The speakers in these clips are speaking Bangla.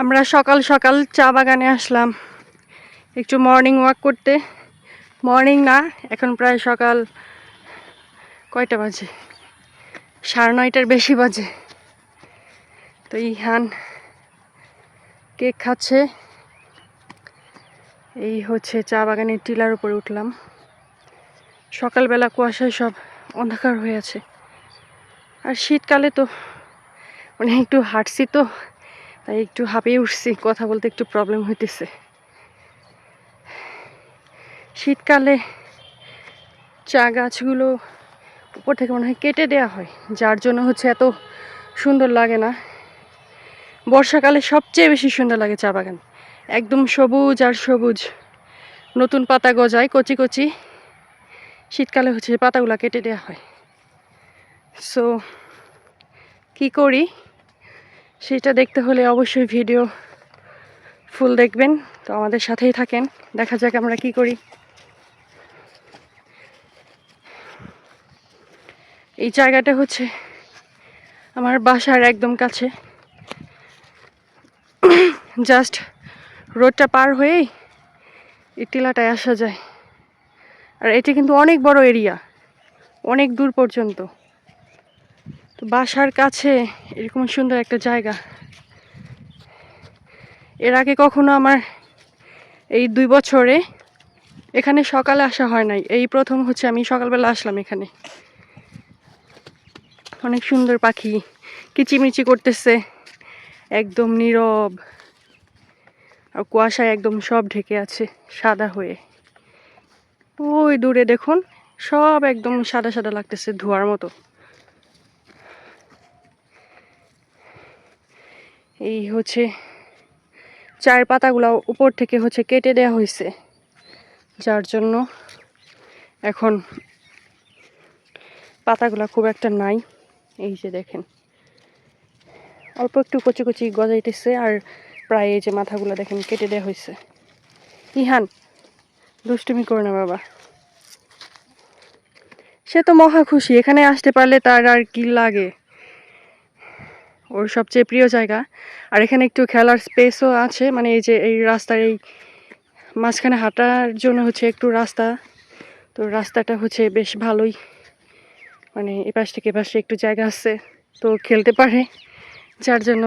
আমরা সকাল সকাল চা বাগানে আসলাম একটু মর্নিং ওয়াক করতে। মর্নিং না, এখন প্রায় সকাল কয়টা বাজে, 9:30টার বেশি বাজে। তো ইহান কেক খাচ্ছে। এই হচ্ছে চা বাগানের টিলার উপরে উঠলাম। সকালবেলা কুয়াশায় সব অন্ধকার হয়ে আছে, আর শীতকালে তো মানে একটু হাঁটছি তো তাই একটু হাঁপিয়ে উঠছি, কথা বলতে একটু প্রবলেম হইতেছে। শীতকালে চা গাছগুলো উপর থেকে মনে হয় কেটে দেওয়া হয়, যার জন্য হচ্ছে এত সুন্দর লাগে না। বর্ষাকালে সবচেয়ে বেশি সুন্দর লাগে চা বাগান, একদম সবুজ আর সবুজ, নতুন পাতা গজায় কচি কচি। শীতকালে হচ্ছে পাতাগুলো কেটে দেওয়া হয়। সো কি করি সেটা দেখতে হলে অবশ্যই ভিডিও ফুল দেখবেন। তো আমাদের সাথেই থাকেন, দেখা যাক আমরা কি করি। এই জায়গাটা হচ্ছে আমার বাসার একদম কাছে, জাস্ট রোডটা পার হয়েই এই টিলাটায় আসা যায়। আর এটি কিন্তু অনেক বড় এরিয়া, অনেক দূর পর্যন্ত। তো বাসার কাছে এরকম সুন্দর একটা জায়গা এর আগে কখনো আমার এই 2 বছরে এখানে সকালে আসা হয় নাই। এই প্রথম হচ্ছে আমি সকালবেলা আসলাম এখানে। অনেক সুন্দর পাখি কিচিমিচি করতেছে, একদম নীরব, আর কুয়াশায় একদম সব ঢেকে আছে সাদা হয়ে। ওই দূরে দেখুন সব একদম সাদা সাদা লাগতেছে, ধোঁয়ার মতো। এই হচ্ছে চায়ের পাতাগুলো উপর থেকে হচ্ছে কেটে দেওয়া হয়েছে, যার জন্য এখন পাতাগুলো খুব একটা নাই। এই যে দেখেন অল্প একটু কচি কচি গজাইতেছে, আর প্রায় এই যে মাথাগুলো দেখেন কেটে দেওয়া হয়েছে। ইহান দুষ্টুমি করে না বাবা, সে তো মহা খুশি, এখানে আসতে পারলে তার আর কি লাগে, ওর সবচেয়ে প্রিয় জায়গা। আর এখানে একটু খেলার স্পেসও আছে, মানে এই যে এই রাস্তার এই মাঝখানে হাঁটার জন্য হচ্ছে একটু রাস্তা, তো রাস্তাটা হচ্ছে বেশ ভালোই, মানে এপাশ থেকে এপাশে একটু জায়গা আছে, তো খেলতে পারে, যার জন্য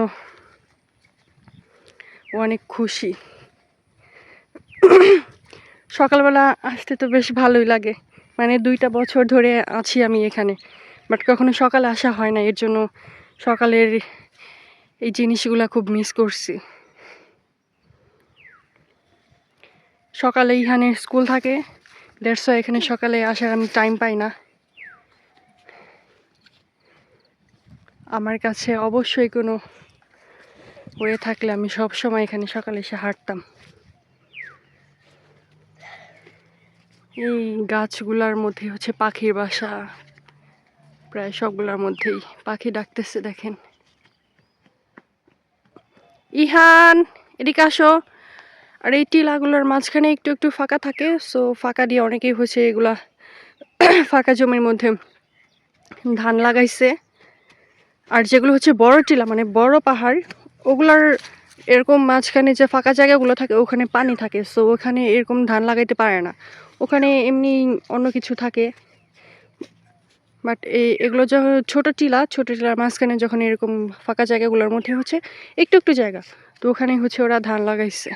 ও অনেক খুশি। সকালবেলা আসতে তো বেশ ভালোই লাগে, মানে 2টা বছর ধরে আছি আমি এখানে, বাট কখনো সকালে আসা হয় না, এর জন্য সকালের এই জিনিসগুলা খুব মিস করছি। সকালে এখানে স্কুল থাকে, দ্যাটস ওয়াই এখানে সকালে আসার আমি টাইম পাই না। আমার কাছে অবশ্যই কোনো ওয়ে থাকলে আমি সব সময় এখানে সকালে এসে হাঁটতাম। এই গাছগুলার মধ্যে হচ্ছে পাখির বাসা, প্রায় সবগুলোর মধ্যেই পাখি ডাকতেছে দেখেন। ইহান এদিকে আসো। আর এই টিলাগুলোর মাঝখানে একটু একটু ফাঁকা থাকে, সো ফাঁকা দিয়ে অনেকেই হচ্ছে এগুলা ফাঁকা জমির মধ্যে ধান লাগাইছে। আর যেগুলো হচ্ছে বড় টিলা, মানে বড় পাহাড়, ওগুলার এরকম মাঝখানে যে ফাঁকা জায়গাগুলো থাকে ওখানে পানি থাকে, সো ওখানে এরকম ধান লাগাইতে পারে না, ওখানে এমনি অন্য কিছু থাকে। বাট এগুলো যখন ছোটো টিলার মাঝখানে যখন এরকম ফাঁকা জায়গাগুলোর মধ্যে হচ্ছে একটু একটু জায়গা, তো ওখানে হচ্ছে ওরা ধান লাগাইছে।